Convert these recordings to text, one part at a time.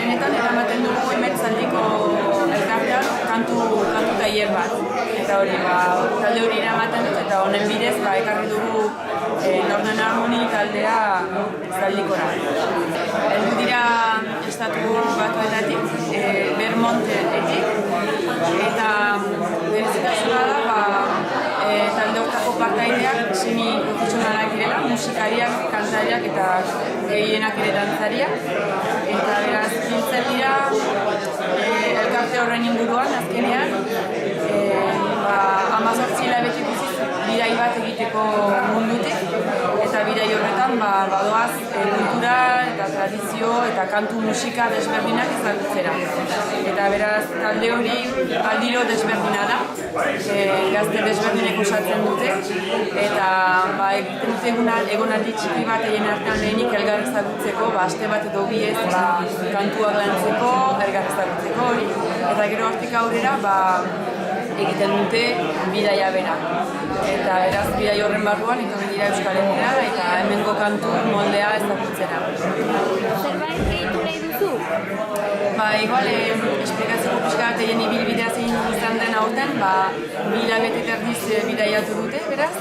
benetan eramaten dugu hemen Zaldiko elkartean kantu tailer bat. Eta hori, talde hori eramaten dut eta honen bidez ekarri dugu Northern Harmony taldea Zaldikora. Heldu dira estatu batuetatik, Vermontetik, eta berezitasuna da talde hortako partaideak semi-profesionalak direla, musikariak, kantariak eta gehienak ere dantzariak. Eta beraz, biltzen dira elkarte horren inguruan, azkenean, 18 hilabete guziz bidai bat egiteko mundutik, eta bidai horretan badoaz kultura eta tradizio eta kantu musika desberdinak ezagutzera. Eta beraz, talde hori aldiro desberdina da, gazte desberdinek osatzen dute, eta egiten dute egonaldi txiki bat egin artean lehenik elgar ezagutzeko, aste bat edo biez kantuak lantzeko, elgar ezagutzeko hori, eta gero hortik aurrera egiten dute bidaia bera. Eta eraz bidai horren barruan etorri dira Euskal Herrira eta hemengo kantu moldea ezagutzera. Zerbait gehitu nahi duzu? Igual, esplikatzeko pixka bat egin ibilbidea zein izan den aurten, 2 hilabete terdiz bidaiatu dute, beraz.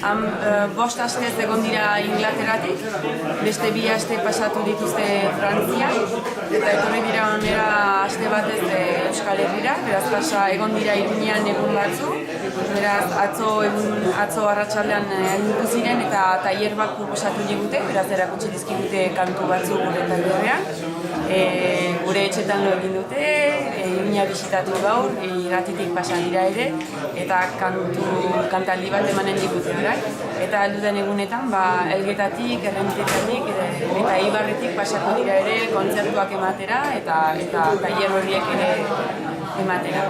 5 astez egon dira Inglateratik, beste 2 aste pasatu dituzte Frantzian, eta etorri dira onera aste batez Euskal Herrira, beraz pasa egon dira Iruñean egun batzu, beraz atzo arratsaldean heldu ziren eta tailer bat proposatu digute, beraz erakutsi dizkigute kantu batzu gure taldean. Gure etxetan lo egin dute, Iruña bisitatu gaur, irratitik pasa dira ere, eta kantaldi bat emanen digute orain. Eta heldu den egunetan, Elgetatik, Errentetatik eta Ibarretik pasatu dira ere kontzertuak ematera eta tailer horiek ere ematera.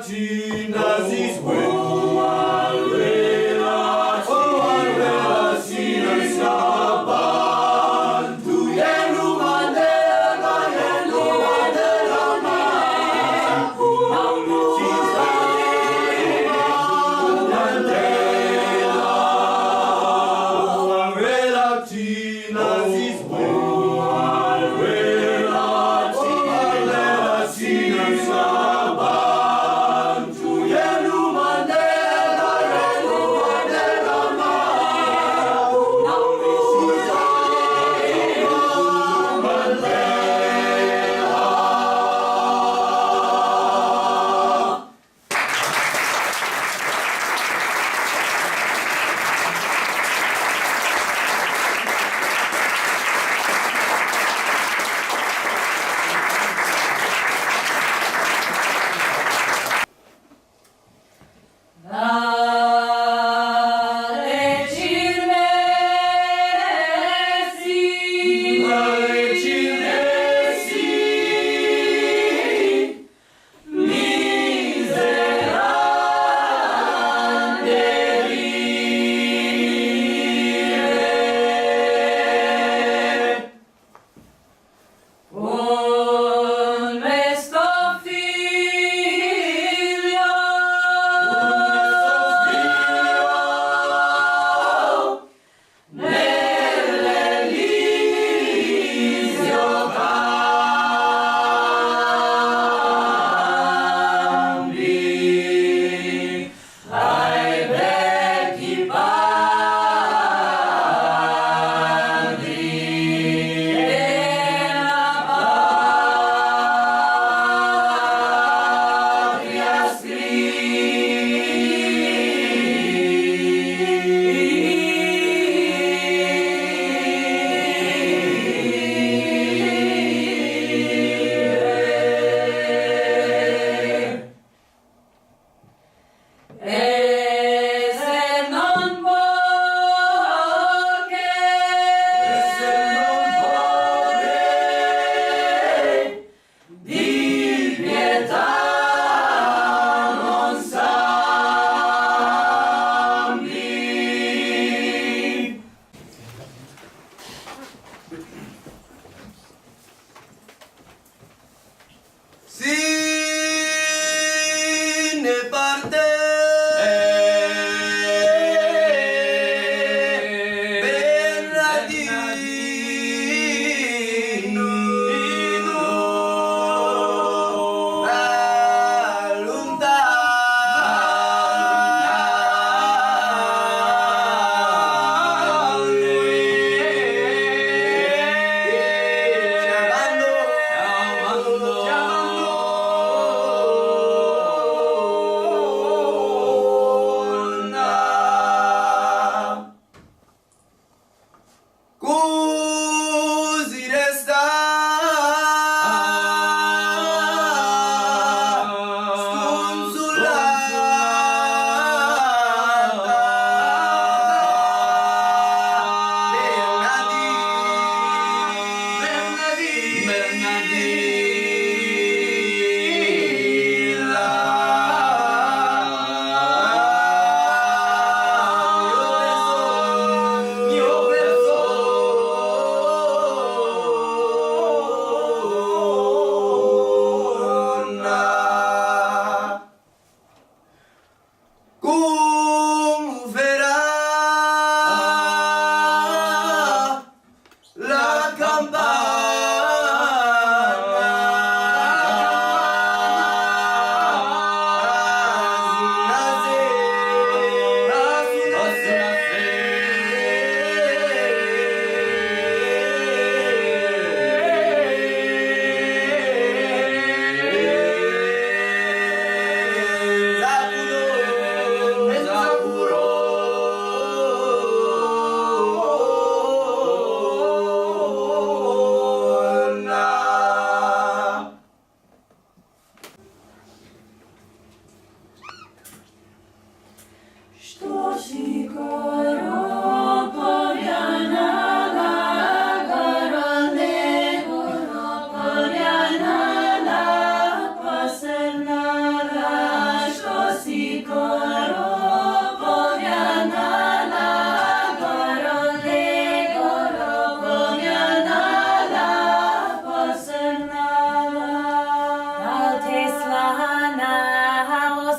Latinas is well. Latinas kapan tu yelu Mandela Latinas is well. Latinas kapan tu yelu Mandela Si ne parte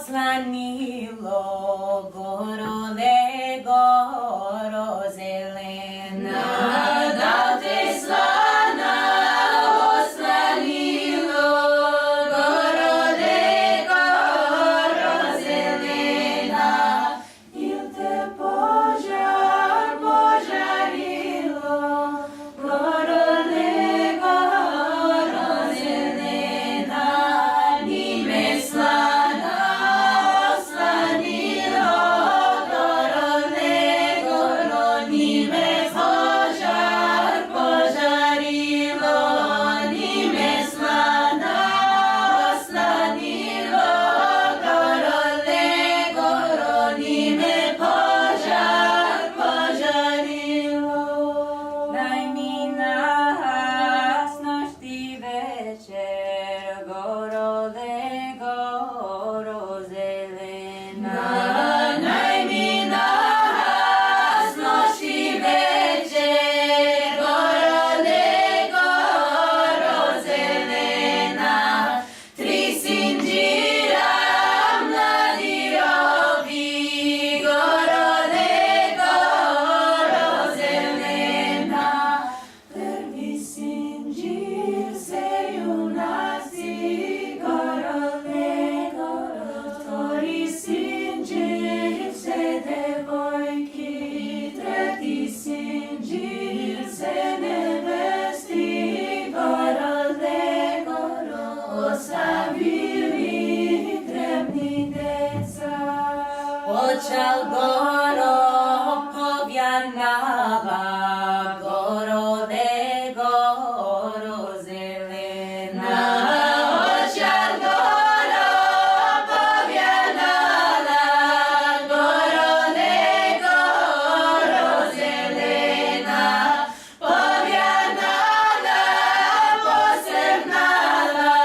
oslanilo gorole goro zelena. Da te slana oslanilo gorole goro zelena. Il te požar požarilo gorole goro zelena. Ni me slana oslanilo gorole goro. Ni me požar požarilo. Ni me slana oslanilo gorole goro. Ni me požar požarilo. Daj mi nas nošti večer gorole goro zelena. Daj mi nas nošti večer gorole goro zelena. Tri sinđira mladi robi gorole goro zelena. Prvi sinđir se junaci gorole goro. Vtori sinđir se devojki. Treti sinđir se nevesti gorole goro. Ostavili drevni deca. Očal goro povjanava gorole goro zelena. Očal goro povjanava gorole goro zelena. Povjanava posebnava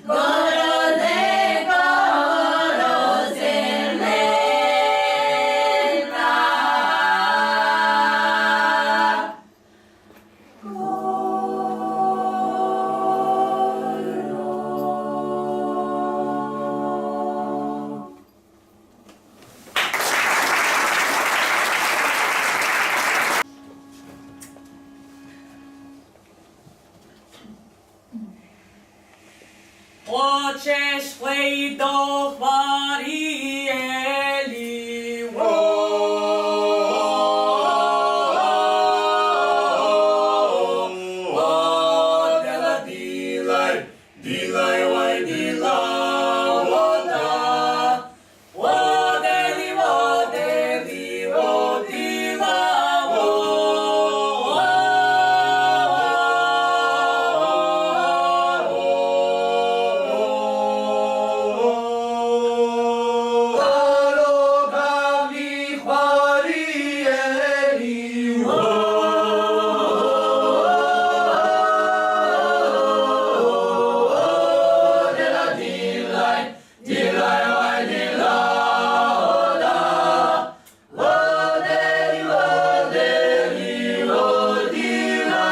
gorole goro zelena. Hoćeš li do Hvarijeli, Dela dilaj, dilaj, oj dila voda. Vodeli, vodeli, vodila Daroga mi Hvarijeli, dela dilaj, dilaj, oj dila voda. Vodeli, vodeli, vodila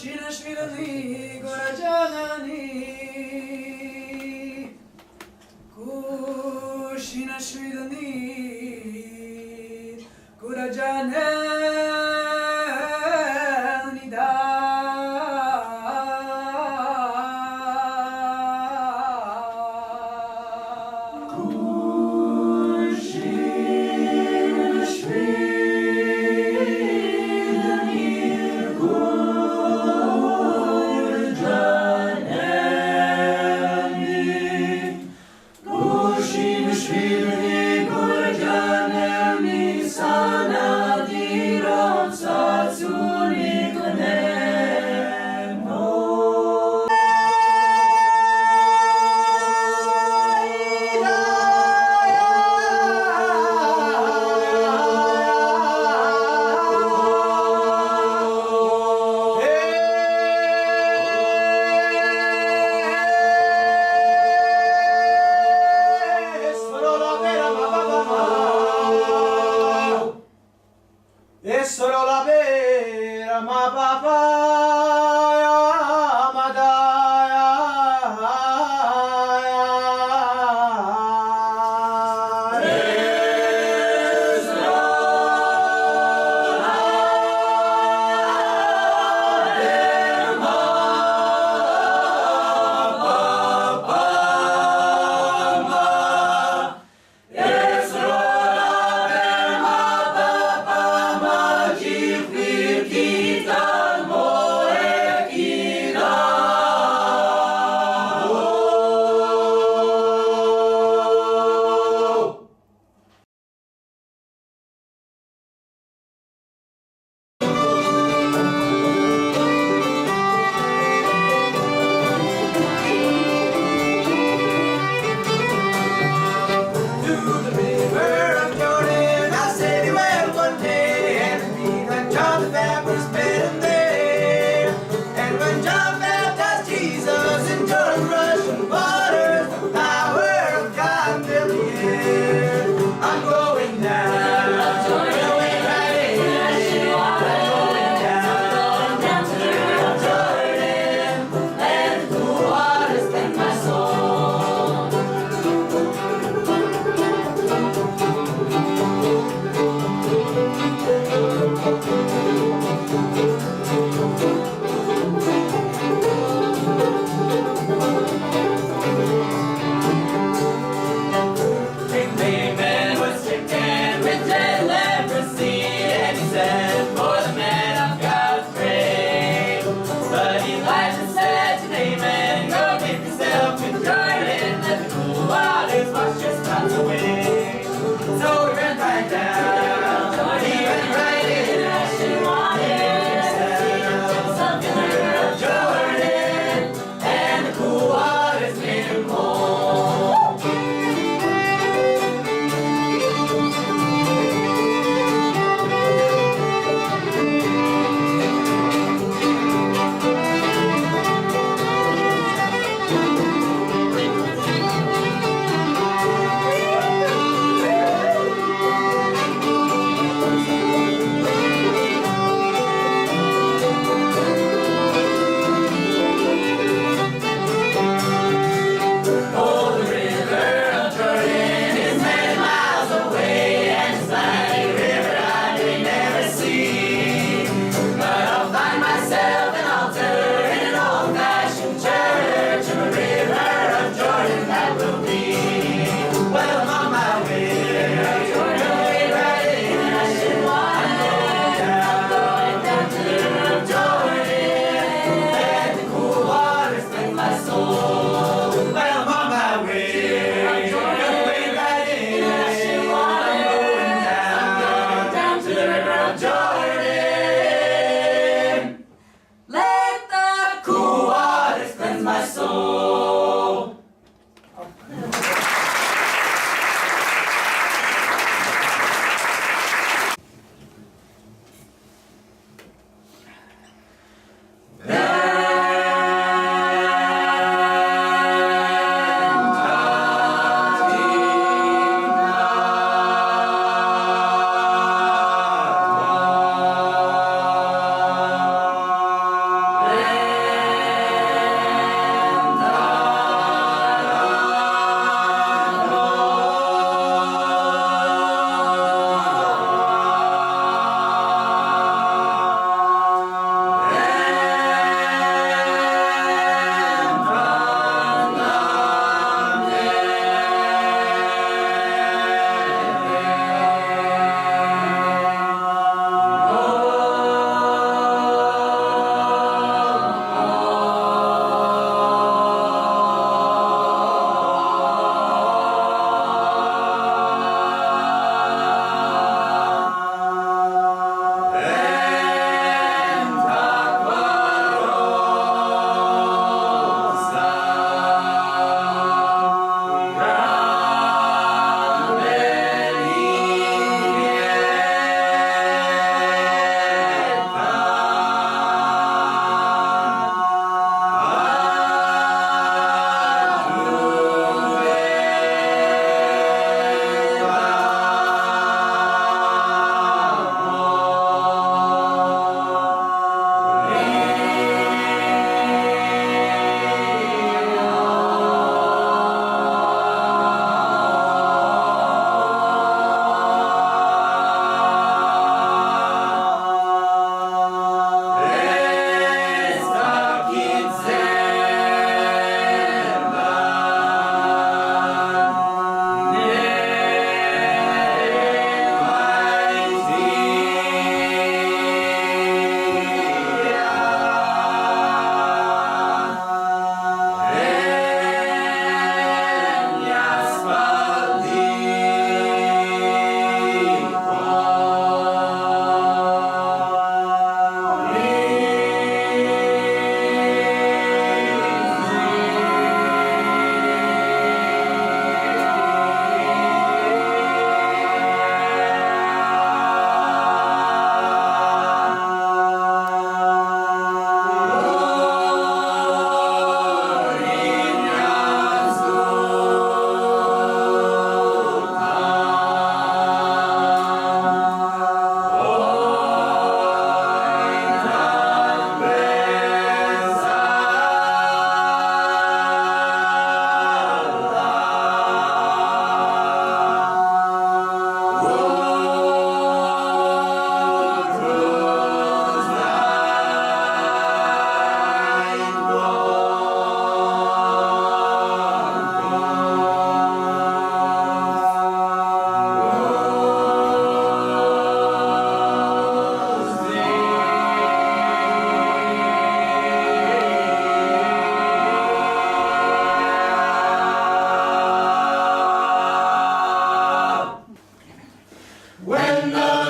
Kušinašvilni gorađanani, kušinašvilni gorađanani da. Švilni gorđanelni sanadi è solo la vera ma papaya Magia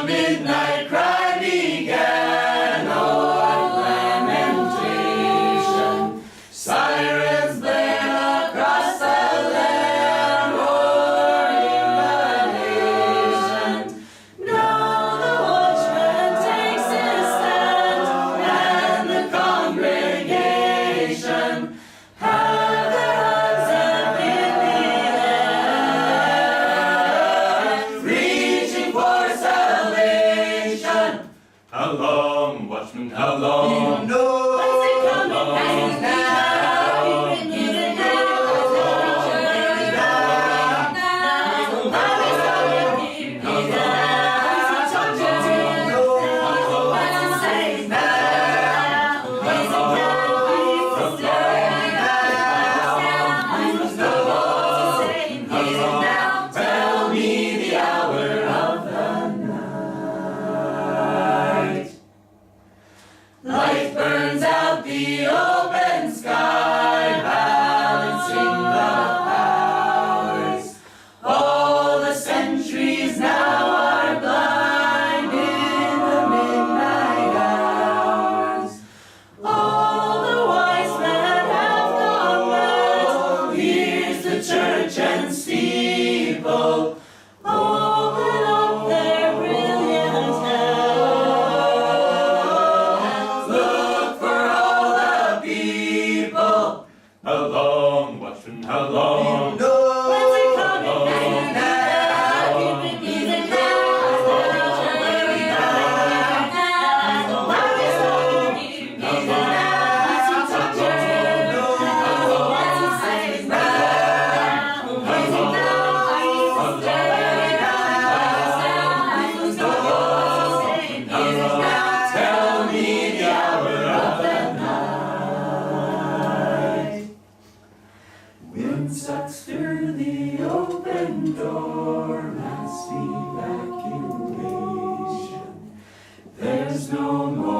midnight cry began. Oh, what lamentation! Sirens blare across the land, roaring the nation. Now the watchman takes his stand, and the congregation have their hands up in the air, reaching for salvation. How long, watchman, how long? No. Tell me the hour of the night. Light burns out the open sky, balancing the powers. All the sentries now are blind in the midnight hours. All the wise men have gone mad. Here's the church and steeple open up their brilliant heads. Look for all the people. How long, watchman, how long? When's it coming? Tell me the hour of the night. Wind sucks through the open door, raspy evacuation. There's no more